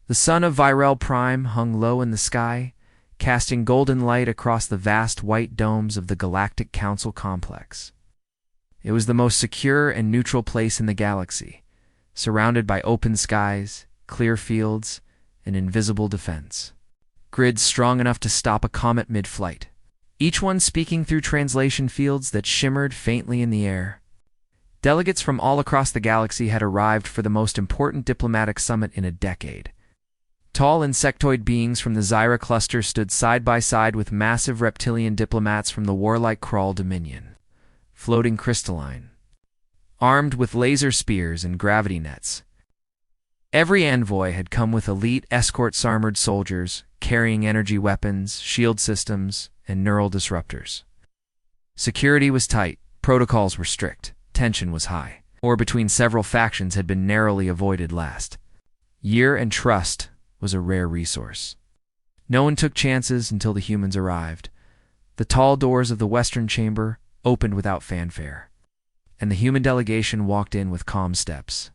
The sun of Virel Prime hung low in the sky, casting golden light across the vast white domes of the Galactic Council complex. It was the most secure and neutral place in the galaxy, surrounded by open skies, clear fields, and invisible defense. Grids strong enough to stop a comet mid-flight, each one speaking through translation fields that shimmered faintly in the air. Delegates from all across the galaxy had arrived for the most important diplomatic summit in a decade. Tall insectoid beings from the Zyra cluster stood side by side with massive reptilian diplomats from the warlike Krull Dominion, floating crystalline, armed with laser spears and gravity nets. Every envoy had come with elite escort armored soldiers, carrying energy weapons, shield systems, and neural disruptors. Security was tight, protocols were strict, tension was high. War between several factions had been narrowly avoided last year, and trust was a rare resource. No one took chances until the humans arrived. The tall doors of the western chamber opened without fanfare, and the human delegation walked in with calm steps.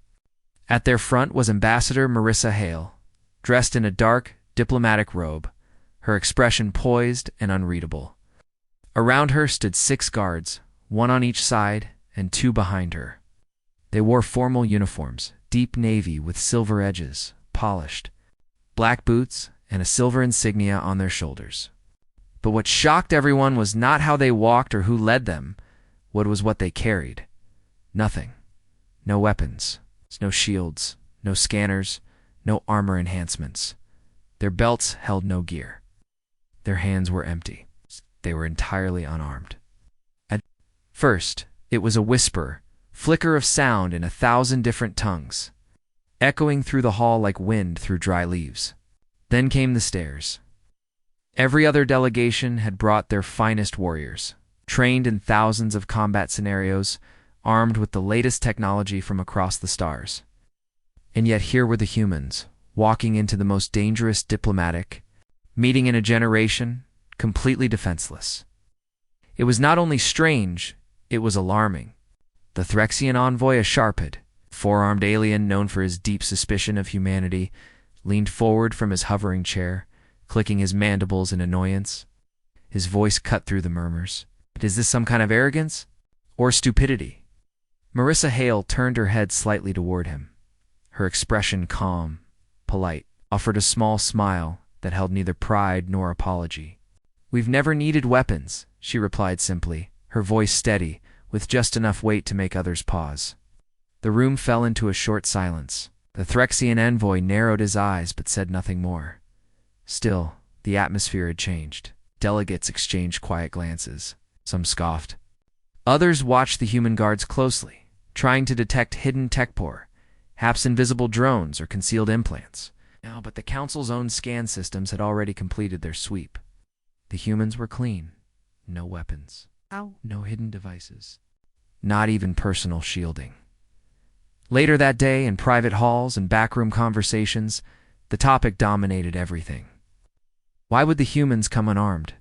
At their front was Ambassador Marissa Hale, dressed in a dark, diplomatic robe, her expression poised and unreadable. Around her stood 6 guards, 1 on each side and 2 behind her. They wore formal uniforms, deep navy with silver edges, polished, black boots, and a silver insignia on their shoulders. But what shocked everyone was not how they walked or who led them. What they carried. Nothing. No weapons, no shields, no scanners, no armor enhancements. Their belts held no gear. Their hands were empty. They were entirely unarmed. At first, it was a whisper, flicker of sound in 1,000 different tongues, echoing through the hall like wind through dry leaves. Then came the stares. Every other delegation had brought their finest warriors, trained in thousands of combat scenarios, armed with the latest technology from across the stars. And yet here were the humans, walking into the most dangerous diplomatic meeting in a generation, completely defenseless. It was not only strange, it was alarming. The Threxian envoy, a sharphead, 4-armed alien known for his deep suspicion of humanity, leaned forward from his hovering chair, clicking his mandibles in annoyance. His voice cut through the murmurs. Is this some kind of arrogance? Or stupidity? Marissa Hale turned her head slightly toward him. Her expression calm, polite, offered a small smile that held neither pride nor apology. "We've never needed weapons," she replied simply, her voice steady, with just enough weight to make others pause. The room fell into a short silence. The Threxian envoy narrowed his eyes but said nothing more. Still, the atmosphere had changed. Delegates exchanged quiet glances. Some scoffed. Others watched the human guards closely, trying to detect hidden techpore, perhaps invisible drones or concealed implants. But the Council's own scan systems had already completed their sweep. The humans were clean. No weapons. No hidden devices. Not even personal shielding. Later that day, in private halls and backroom conversations, the topic dominated everything. Why would the humans come unarmed?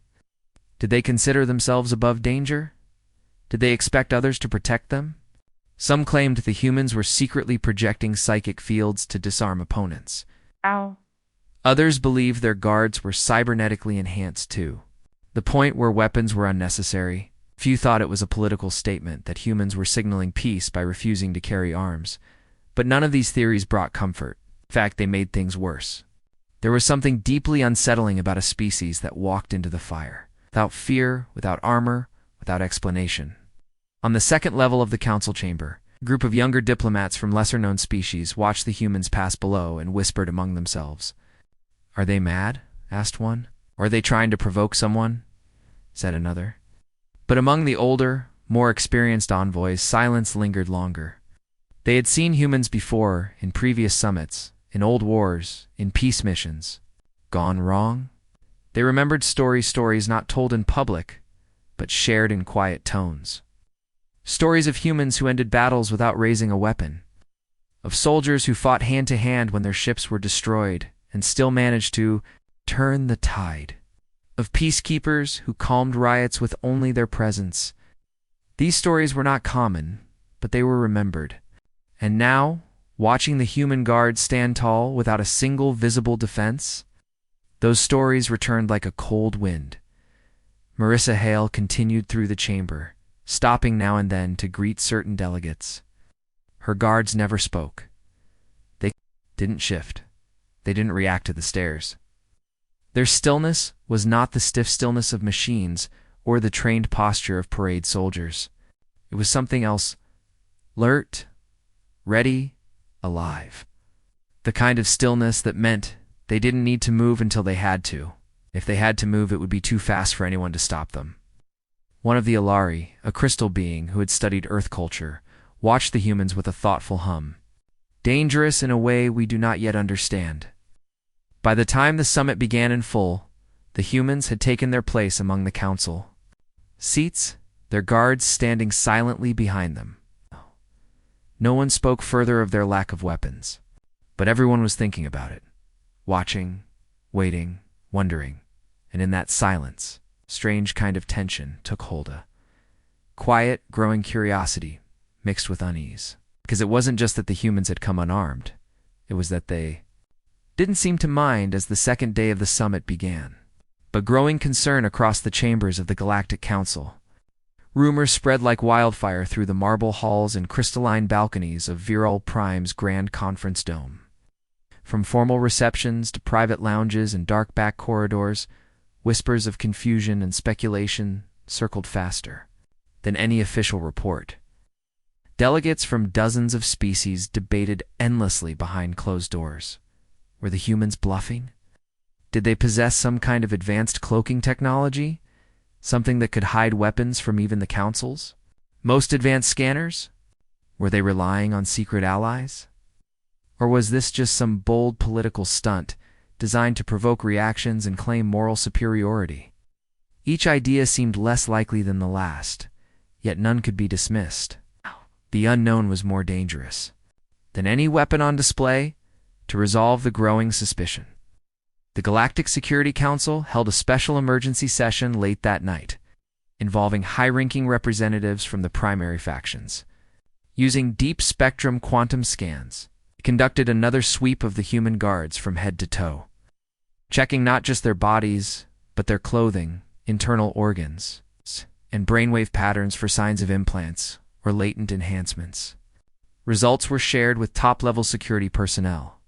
Did they consider themselves above danger? Did they expect others to protect them? Some claimed the humans were secretly projecting psychic fields to disarm opponents. Others believed their guards were cybernetically enhanced too, the point where weapons were unnecessary. Few thought it was a political statement that humans were signaling peace by refusing to carry arms. But none of these theories brought comfort. In fact, they made things worse. There was something deeply unsettling about a species that walked into the fire, without fear, without armor, without explanation. On the second level of the council chamber, a group of younger diplomats from lesser-known species watched the humans pass below and whispered among themselves. "Are they mad?" asked one. "Or are they trying to provoke someone?" said another. But among the older, more experienced envoys, silence lingered longer. They had seen humans before, in previous summits, in old wars, in peace missions. Gone wrong? They remembered stories not told in public, but shared in quiet tones. Stories of humans who ended battles without raising a weapon. Of soldiers who fought hand to hand when their ships were destroyed and still managed to turn the tide. Of peacekeepers who calmed riots with only their presence. These stories were not common, but they were remembered. And now, watching the human guards stand tall without a single visible defense. Those stories returned like a cold wind. Marissa Hale continued through the chamber, stopping now and then to greet certain delegates. Her guards never spoke. They didn't shift. They didn't react to the stares. Their stillness was not the stiff stillness of machines or the trained posture of parade soldiers. It was something else, alert, ready, alive. The kind of stillness that meant they didn't need to move until they had to. If they had to move, it would be too fast for anyone to stop them. One of the Alari, a crystal being who had studied Earth culture, watched the humans with a thoughtful hum. Dangerous in a way we do not yet understand. By the time the summit began in full, the humans had taken their place among the council seats, their guards standing silently behind them. No one spoke further of their lack of weapons, but everyone was thinking about it, watching, waiting, wondering, and in that silence, strange kind of tension took hold of. Quiet, growing curiosity mixed with unease. Because it wasn't just that the humans had come unarmed, it was that they didn't seem to mind as the second day of the summit began. But growing concern across the chambers of the Galactic Council. Rumors spread like wildfire through the marble halls and crystalline balconies of Viral Prime's Grand Conference Dome. From formal receptions to private lounges and dark back corridors, whispers of confusion and speculation circled faster than any official report. Delegates from dozens of species debated endlessly behind closed doors. Were the humans bluffing? Did they possess some kind of advanced cloaking technology? Something that could hide weapons from even the councils? Most advanced scanners? Were they relying on secret allies? Or was this just some bold political stunt designed to provoke reactions and claim moral superiority? Each idea seemed less likely than the last, yet none could be dismissed. The unknown was more dangerous than any weapon on display to resolve the growing suspicion. The Galactic Security Council held a special emergency session late that night, involving high-ranking representatives from the primary factions. Using deep-spectrum quantum scans, it conducted another sweep of the human guards from head to toe, checking not just their bodies, but their clothing, internal organs, and brainwave patterns for signs of implants or latent enhancements. Results were shared with top-level security personnel.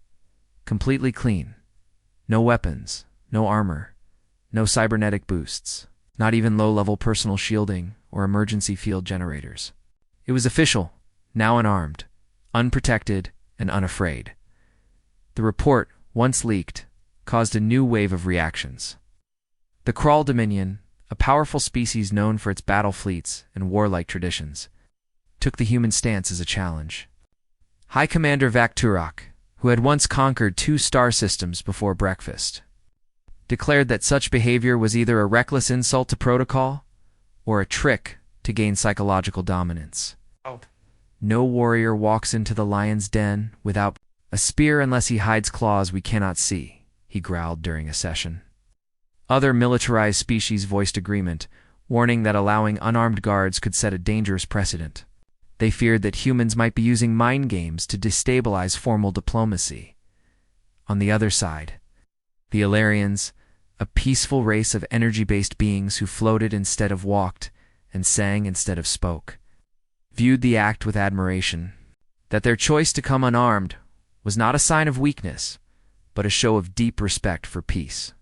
Completely clean. No weapons, no armor, no cybernetic boosts, not even low-level personal shielding or emergency field generators. It was official, now unarmed, unprotected, and unafraid. The report, once leaked, caused a new wave of reactions. The Krull Dominion, a powerful species known for its battle fleets and warlike traditions, took the human stance as a challenge. High Commander Vakturak, who had once conquered 2 star systems before breakfast, declared that such behavior was either a reckless insult to protocol or a trick to gain psychological dominance. No warrior walks into the lion's den without a spear unless he hides claws we cannot see, he growled during a session. Other militarized species voiced agreement, warning that allowing unarmed guards could set a dangerous precedent. They feared that humans might be using mind games to destabilize formal diplomacy. On the other side, the Ilarians, a peaceful race of energy-based beings who floated instead of walked and sang instead of spoke, viewed the act with admiration. That their choice to come unarmed was not a sign of weakness, but a show of deep respect for peace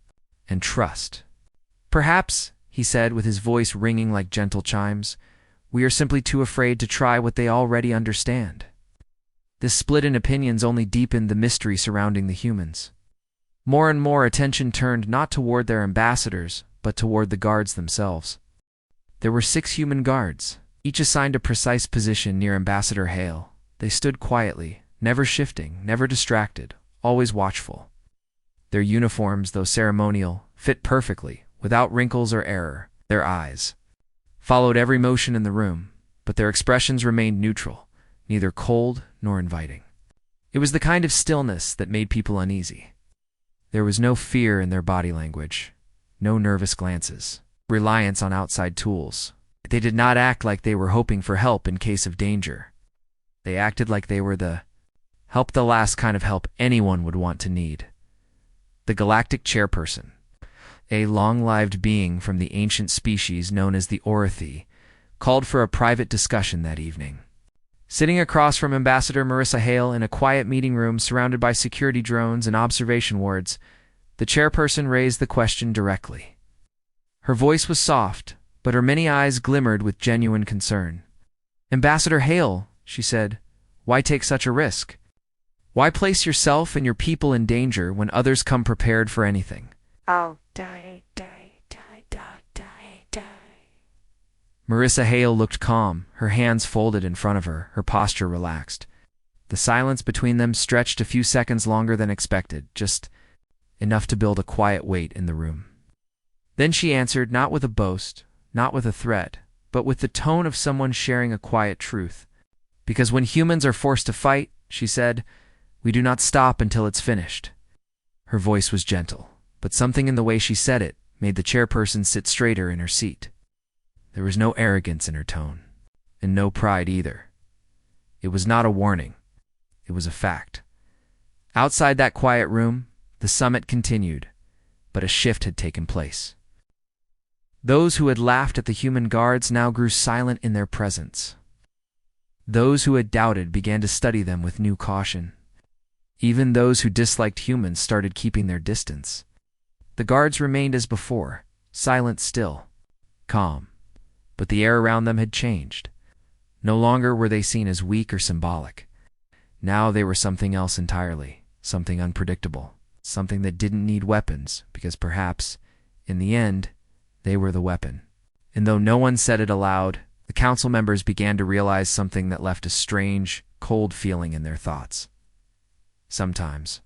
and trust. Perhaps, he said with his voice ringing like gentle chimes, we are simply too afraid to try what they already understand. This split in opinions only deepened the mystery surrounding the humans. More and more attention turned not toward their ambassadors, but toward the guards themselves. There were 6 human guards, each assigned a precise position near Ambassador Hale. They stood quietly, never shifting, never distracted, always watchful. Their uniforms, though ceremonial, fit perfectly, without wrinkles or error. Their eyes followed every motion in the room, but their expressions remained neutral, neither cold nor inviting. It was the kind of stillness that made people uneasy. There was no fear in their body language, no nervous glances, reliance on outside tools. They did not act like they were hoping for help in case of danger. They acted like they were the Help, the last kind of help anyone would want to need. The Galactic Chairperson, a long-lived being from the ancient species known as the Orcs, called for a private discussion that evening. Sitting across from Ambassador Marissa Hale in a quiet meeting room surrounded by security drones and observation wards, the chairperson raised the question directly. Her voice was soft, but her many eyes glimmered with genuine concern. "Ambassador Hale," she said, "why take such a risk? Why place yourself and your people in danger when others come prepared for anything?" "Oh, die. Marissa Hale looked calm, her hands folded in front of her, her posture relaxed. The silence between them stretched a few seconds longer than expected, just enough to build a quiet weight in the room. Then she answered, not with a boast, not with a threat, but with the tone of someone sharing a quiet truth. "Because when humans are forced to fight," she said, "we do not stop until it's finished." Her voice was gentle, but something in the way she said it made the chairperson sit straighter in her seat. There was no arrogance in her tone, and no pride either. It was not a warning. It was a fact. Outside that quiet room, the summit continued, but a shift had taken place. Those who had laughed at the human guards now grew silent in their presence. Those who had doubted began to study them with new caution. Even those who disliked humans started keeping their distance. The guards remained as before, silent still, calm. But the air around them had changed. No longer were they seen as weak or symbolic. Now they were something else entirely, something unpredictable, something that didn't need weapons, because perhaps, in the end, they were the weapon. And though no one said it aloud, the council members began to realize something that left a strange, cold feeling in their thoughts. Sometimes,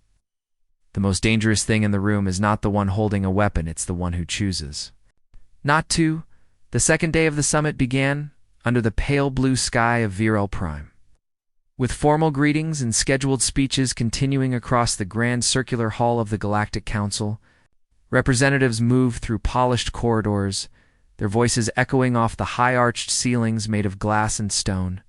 the most dangerous thing in the room is not the one holding a weapon, it's the one who chooses not to. The second day of the summit began under the pale blue sky of Viral Prime. With formal greetings and scheduled speeches continuing across the grand circular hall of the Galactic Council, representatives moved through polished corridors, their voices echoing off the high-arched ceilings made of glass and stone.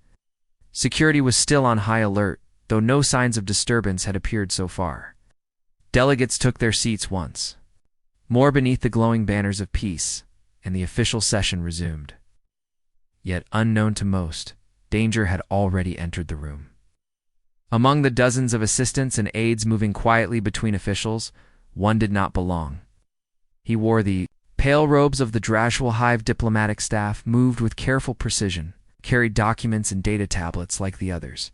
Security was still on high alert, though no signs of disturbance had appeared so far. Delegates took their seats once more beneath the glowing banners of peace, and the official session resumed. Yet, unknown to most, danger had already entered the room. Among the dozens of assistants and aides moving quietly between officials, one did not belong. He wore the pale robes of the Drashwell Hive diplomatic staff, moved with careful precision, carried documents and data tablets like the others.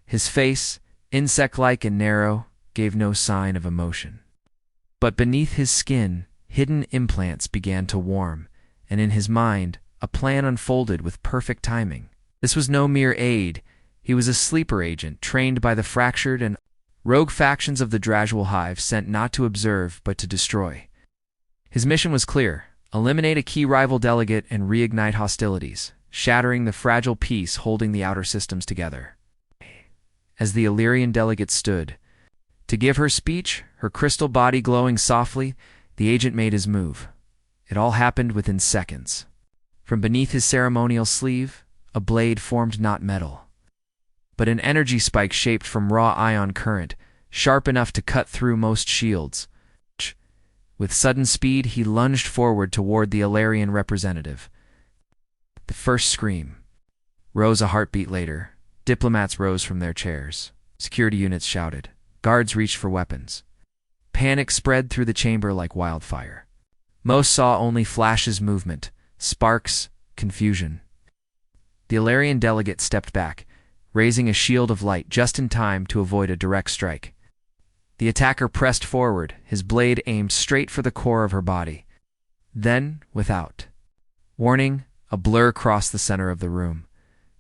His face, insect-like and narrow, gave no sign of emotion. But beneath his skin, hidden implants began to warm, and in his mind, a plan unfolded with perfect timing. This was no mere aide. He was a sleeper agent trained by the fractured and rogue factions of the Drashwell Hive, sent not to observe but to destroy. His mission was clear: eliminate a key rival delegate and reignite hostilities, shattering the fragile peace holding the outer systems together. As the Illyrian delegate stood to give her speech, her crystal body glowing softly, the agent made his move. It all happened within seconds. From beneath his ceremonial sleeve, a blade formed not metal, but an energy spike shaped from raw ion current, sharp enough to cut through most shields. With sudden speed, he lunged forward toward the Illyrian representative. The first scream rose a heartbeat later. Diplomats rose from their chairs. Security units shouted. Guards reached for weapons. Panic spread through the chamber like wildfire. Most saw only flashes, movement, sparks, confusion. The Illyrian delegate stepped back, raising a shield of light just in time to avoid a direct strike. The attacker pressed forward, his blade aimed straight for the core of her body. Then, without warning, a blur crossed the center of the room.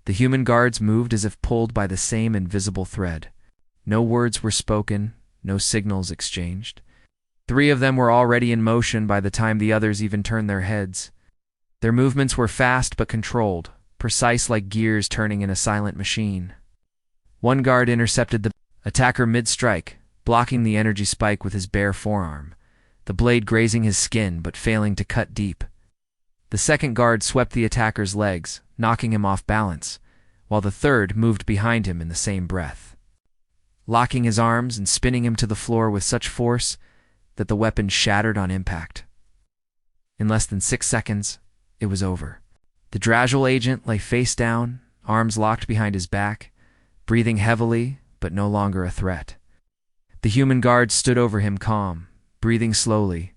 The human guards moved as if pulled by the same invisible thread. No words were spoken, no signals exchanged. 3 of them were already in motion by the time the others even turned their heads. Their movements were fast but controlled, precise like gears turning in a silent machine. One guard intercepted the attacker mid-strike, blocking the energy spike with his bare forearm, the blade grazing his skin but failing to cut deep. The second guard swept the attacker's legs, knocking him off balance, while the third moved behind him in the same breath. locking his arms and spinning him to the floor with such force that the weapon shattered on impact. In less than 6 seconds, it was over. The Dragul agent lay face down, arms locked behind his back, breathing heavily, but no longer a threat. The human guards stood over him calm, breathing slowly,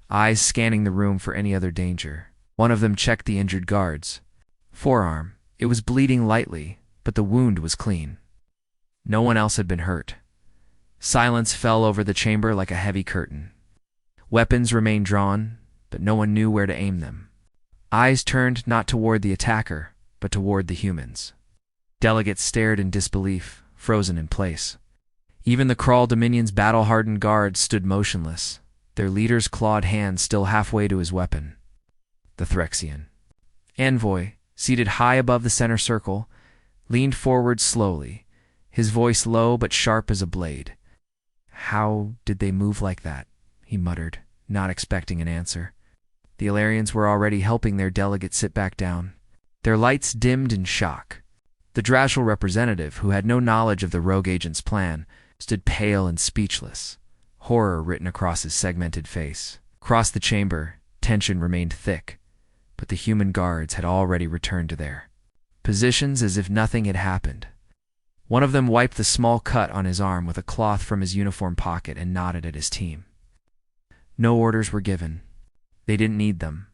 eyes scanning the room for any other danger. One of them checked the injured guard's forearm. It was bleeding lightly, but the wound was clean. No one else had been hurt. Silence fell over the chamber like a heavy curtain. Weapons remained drawn, but no one knew where to aim them. Eyes turned not toward the attacker, but toward the humans. Delegates stared in disbelief, frozen in place. Even the Krull Dominion's battle-hardened guards stood motionless, their leader's clawed hand still halfway to his weapon. The Threxian envoy, seated high above the center circle, leaned forward slowly, his voice low but sharp as a blade. "How did they move like that?" he muttered, not expecting an answer. The Illyrians were already helping their delegate sit back down. Their lights dimmed in shock. The Dragul representative, who had no knowledge of the rogue agent's plan, stood pale and speechless, horror written across his segmented face. Across the chamber, tension remained thick, but the human guards had already returned to their positions as if nothing had happened. One of them wiped the small cut on his arm with a cloth from his uniform pocket and nodded at his team. No orders were given. They didn't need them.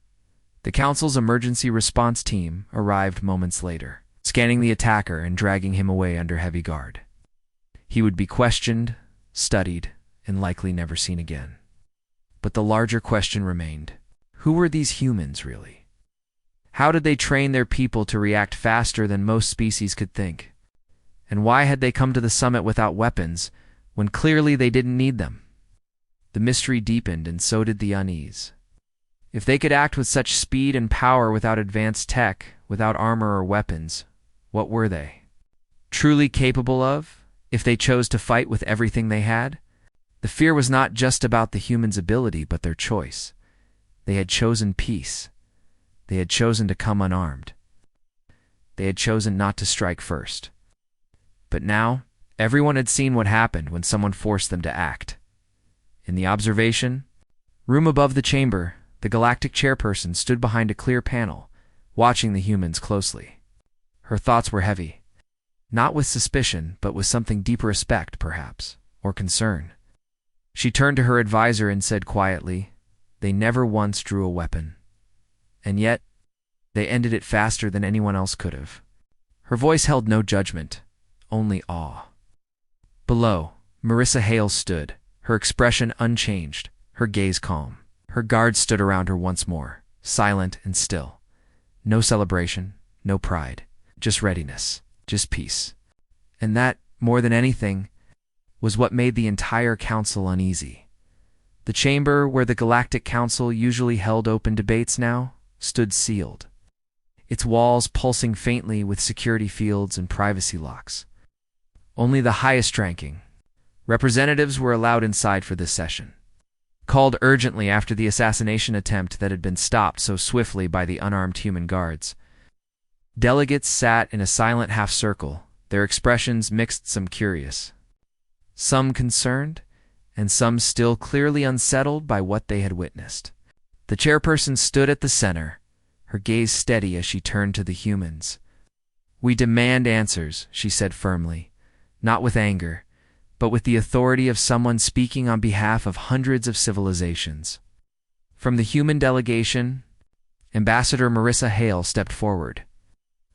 The Council's emergency response team arrived moments later, scanning the attacker and dragging him away under heavy guard. He would be questioned, studied, and likely never seen again. But the larger question remained. Who were these humans, really? How did they train their people to react faster than most species could think? And why had they come to the summit without weapons, when clearly they didn't need them? The mystery deepened, and so did the unease. If they could act with such speed and power without advanced tech, without armor or weapons, what were they truly capable of, if they chose to fight with everything they had? The fear was not just about the humans' ability, but their choice. They had chosen peace. They had chosen to come unarmed. They had chosen not to strike first. But now, everyone had seen what happened when someone forced them to act. In the observation room above the chamber, the Galactic chairperson stood behind a clear panel, watching the humans closely. Her thoughts were heavy, not with suspicion, but with something deeper respect, perhaps, or concern. She turned to her advisor and said quietly, "They never once drew a weapon. And yet, they ended it faster than anyone else could have." Her voice held no judgment, only awe. Below, Marissa Hale stood, her expression unchanged, her gaze calm. Her guards stood around her once more, silent and still. No celebration, no pride, just readiness, just peace. And that, more than anything, was what made the entire council uneasy. The chamber where the Galactic Council usually held open debates now stood sealed, its walls pulsing faintly with security fields and privacy locks. Only the highest-ranking representatives were allowed inside for this session, called urgently after the assassination attempt that had been stopped so swiftly by the unarmed human guards. Delegates sat in a silent half-circle, their expressions mixed, some curious, some concerned, and some still clearly unsettled by what they had witnessed. The chairperson stood at the center, her gaze steady as she turned to the humans. "We demand answers," she said firmly, not with anger, but with the authority of someone speaking on behalf of hundreds of civilizations. From the human delegation, Ambassador Marissa Hale stepped forward.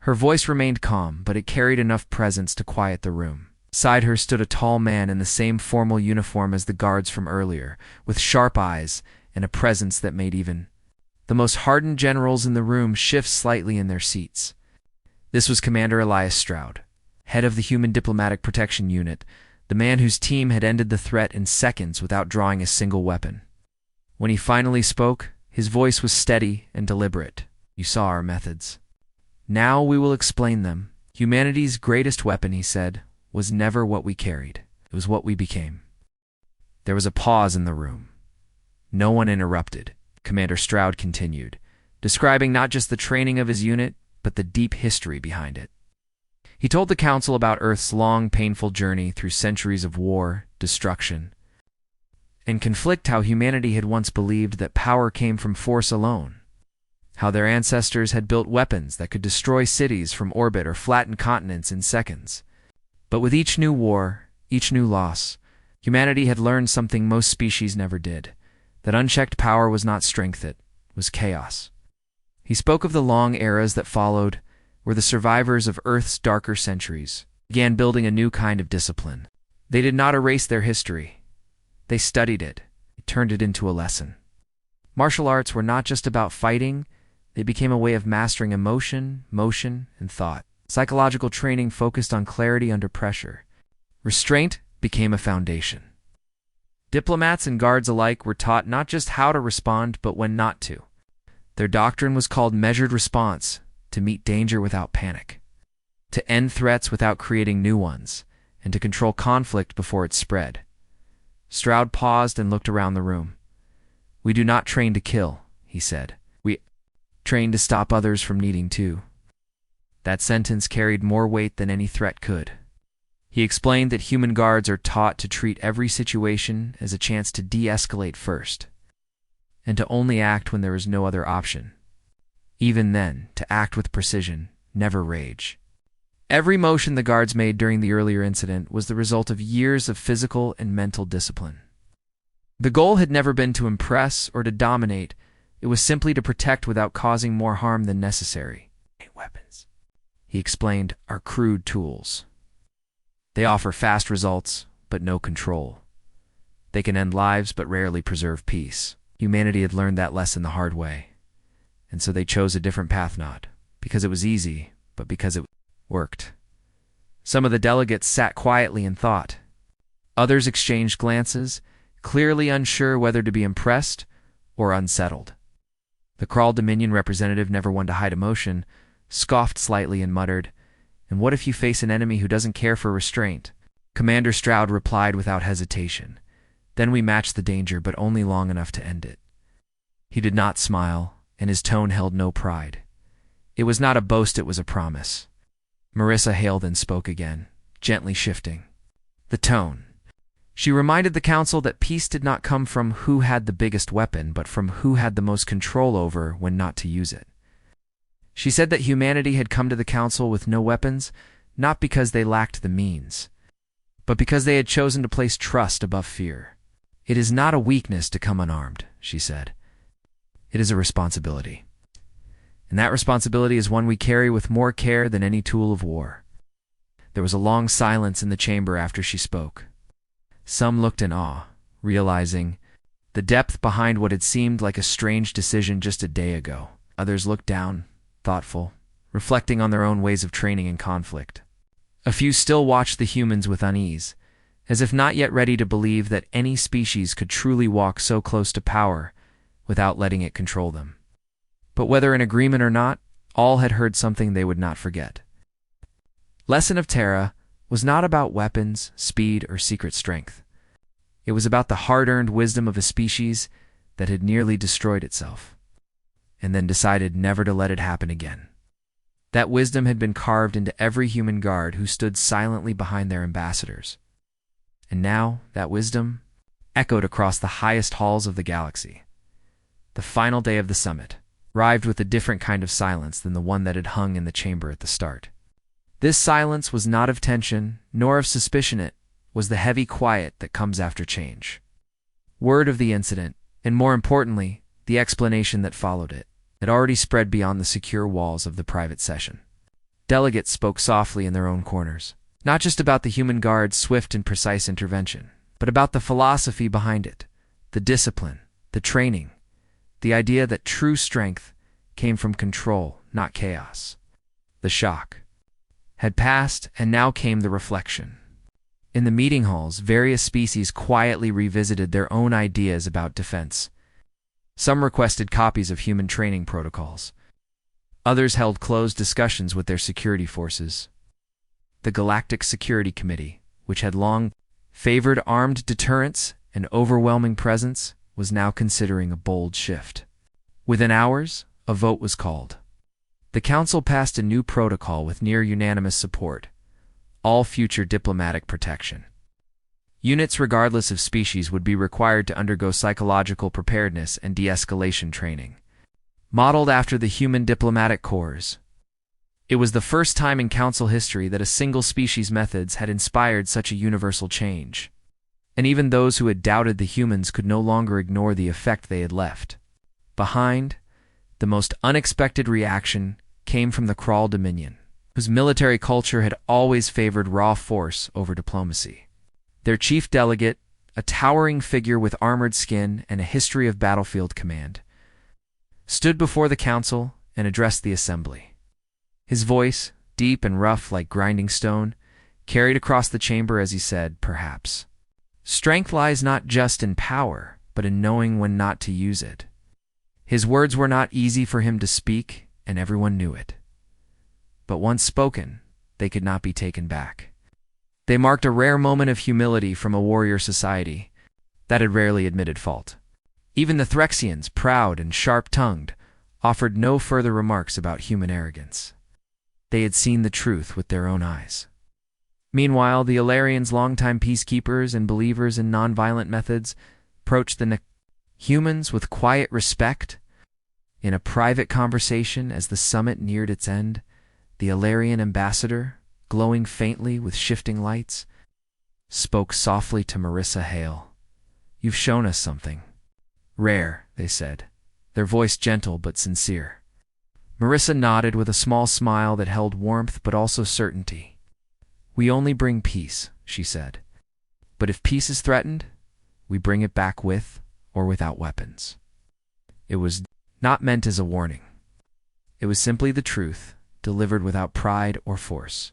Her voice remained calm, but it carried enough presence to quiet the room. Beside her stood a tall man in the same formal uniform as the guards from earlier, with sharp eyes and a presence that made even the most hardened generals in the room shift slightly in their seats. This was Commander Elias Stroud, head of the Human Diplomatic Protection Unit, the man whose team had ended the threat in seconds without drawing a single weapon. When he finally spoke, his voice was steady and deliberate. "You saw our methods. Now we will explain them. Humanity's greatest weapon," he said, "was never what we carried. It was what we became." There was a pause in the room. No one interrupted. Commander Stroud continued, describing not just the training of his unit, but the deep history behind it. He told the council about Earth's long, painful journey through centuries of war, destruction, and conflict, how humanity had once believed that power came from force alone, how their ancestors had built weapons that could destroy cities from orbit or flatten continents in seconds. But with each new war, each new loss, humanity had learned something most species never did, that unchecked power was not strength, it was chaos. He spoke of the long eras that followed, where the survivors of Earth's darker centuries began building a new kind of discipline. They did not erase their history. They studied it, turned it into a lesson. Martial arts were not just about fighting, they became a way of mastering emotion, motion, and thought. Psychological training focused on clarity under pressure. Restraint became a foundation. Diplomats and guards alike were taught not just how to respond, but when not to. Their doctrine was called measured response, to meet danger without panic, to end threats without creating new ones, and to control conflict before it spread. Stroud paused and looked around the room. "We do not train to kill," he said. "We train to stop others from needing to." That sentence carried more weight than any threat could. He explained that human guards are taught to treat every situation as a chance to de-escalate first, and to only act when there is no other option. Even then, to act with precision, never rage. Every motion the guards made during the earlier incident was the result of years of physical and mental discipline. The goal had never been to impress or to dominate, it was simply to protect without causing more harm than necessary. Weapons, he explained, are crude tools. They offer fast results, but no control. They can end lives, but rarely preserve peace. Humanity had learned that lesson the hard way, and so they chose a different path, not because it was easy, but because it worked. Some of the delegates sat quietly and thought. Others exchanged glances, clearly unsure whether to be impressed or unsettled. The Kral Dominion representative, never one to hide emotion, scoffed slightly and muttered, "And what if you face an enemy who doesn't care for restraint?" Commander Stroud replied without hesitation, "Then we match the danger, but only long enough to end it." He did not smile, and his tone held no pride. It was not a boast, it was a promise. Marissa Hale then spoke again, gently shifting the tone. She reminded the council that peace did not come from who had the biggest weapon, but from who had the most control over when not to use it. She said that humanity had come to the council with no weapons, not because they lacked the means, but because they had chosen to place trust above fear. "It is not a weakness to come unarmed," she said. "It is a responsibility. And that responsibility is one we carry with more care than any tool of war." There was a long silence in the chamber after she spoke. Some looked in awe, realizing the depth behind what had seemed like a strange decision just a day ago. Others looked down, thoughtful, reflecting on their own ways of training in conflict. A few still watched the humans with unease, as if not yet ready to believe that any species could truly walk so close to power without letting it control them. But whether in agreement or not, all had heard something they would not forget. Lesson of Terra was not about weapons, speed, or secret strength. It was about the hard-earned wisdom of a species that had nearly destroyed itself, and then decided never to let it happen again. That wisdom had been carved into every human guard who stood silently behind their ambassadors. And now, that wisdom echoed across the highest halls of the galaxy. The final day of the summit arrived with a different kind of silence than the one that had hung in the chamber at the start. This silence was not of tension, nor of suspicion. It was the heavy quiet that comes after change. Word of the incident, and more importantly, the explanation that followed it, had already spread beyond the secure walls of the private session. Delegates spoke softly in their own corners, not just about the human guard's swift and precise intervention, but about the philosophy behind it, the discipline, the training, the idea that true strength came from control, not chaos. The shock had passed, and now came the reflection. In the meeting halls, various species quietly revisited their own ideas about defense. Some requested copies of human training protocols. Others held closed discussions with their security forces. The Galactic Security Committee, which had long favored armed deterrence and overwhelming presence, was now considering a bold shift. Within hours, a vote was called. The Council passed a new protocol with near-unanimous support: all future diplomatic protection. Units regardless of species would be required to undergo psychological preparedness and de-escalation training, modeled after the human diplomatic corps. It was the first time in Council history that a single species' methods had inspired such a universal change, and even those who had doubted the humans could no longer ignore the effect they had left behind. The most unexpected reaction came from the Kral Dominion, whose military culture had always favored raw force over diplomacy. Their chief delegate, a towering figure with armored skin and a history of battlefield command, stood before the council and addressed the assembly. His voice, deep and rough like grinding stone, carried across the chamber as he said, "Perhaps strength lies not just in power, but in knowing when not to use it." His words were not easy for him to speak, and everyone knew it. But once spoken, they could not be taken back. They marked a rare moment of humility from a warrior society that had rarely admitted fault. Even the Threxians, proud and sharp-tongued, offered no further remarks about human arrogance. They had seen the truth with their own eyes. Meanwhile, the Ilarians, longtime peacekeepers and believers in nonviolent methods, approached the humans with quiet respect. In a private conversation as the summit neared its end, the Ilarian ambassador, glowing faintly with shifting lights, spoke softly to Marissa Hale. "You've shown us something rare," they said, their voice gentle but sincere. Marissa nodded with a small smile that held warmth but also certainty. "We only bring peace," she said. "But if peace is threatened, we bring it back with or without weapons." It was not meant as a warning. It was simply the truth, delivered without pride or force.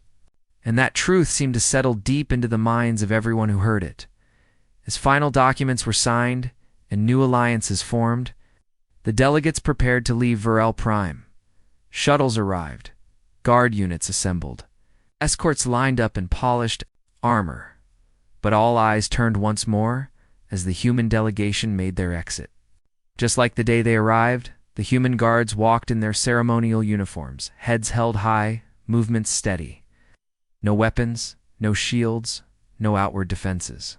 And that truth seemed to settle deep into the minds of everyone who heard it. As final documents were signed and new alliances formed, the delegates prepared to leave Virel Prime. Shuttles arrived, guard units assembled, escorts lined up in polished armor. But all eyes turned once more as the human delegation made their exit. Just like the day they arrived, the human guards walked in their ceremonial uniforms, heads held high, movements steady. No weapons, no shields, no outward defenses.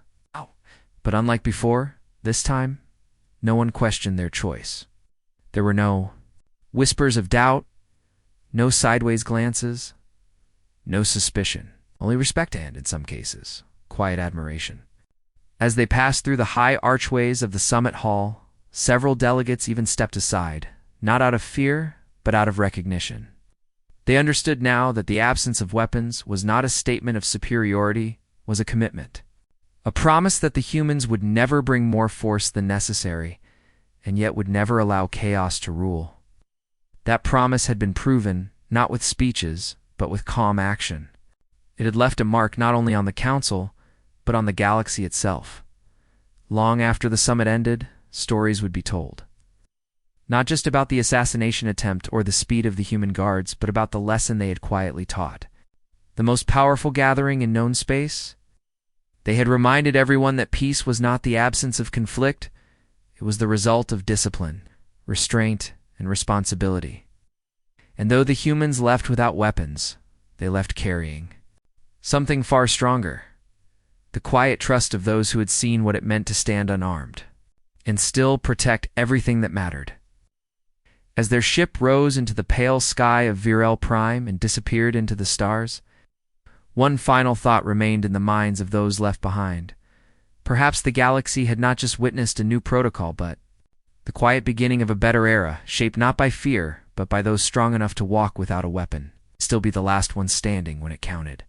But unlike before, this time, no one questioned their choice. There were no whispers of doubt, no sideways glances, no suspicion, only respect and, in some cases, quiet admiration. As they passed through the high archways of the summit hall, several delegates even stepped aside, not out of fear, but out of recognition. They understood now that the absence of weapons was not a statement of superiority, was a commitment. A promise that the humans would never bring more force than necessary, and yet would never allow chaos to rule. That promise had been proven, not with speeches, but with calm action. It had left a mark not only on the Council, but on the galaxy itself. Long after the summit ended, stories would be told. Not just about the assassination attempt or the speed of the human guards, but about the lesson they had quietly taught. The most powerful gathering in known space? They had reminded everyone that peace was not the absence of conflict, it was the result of discipline, restraint, and responsibility. And though the humans left without weapons, they left carrying something far stronger: the quiet trust of those who had seen what it meant to stand unarmed and still protect everything that mattered. As their ship rose into the pale sky of Virel Prime and disappeared into the stars, one final thought remained in the minds of those left behind. Perhaps the galaxy had not just witnessed a new protocol, but the quiet beginning of a better era, shaped not by fear, but by those strong enough to walk without a weapon, still be the last one standing when it counted.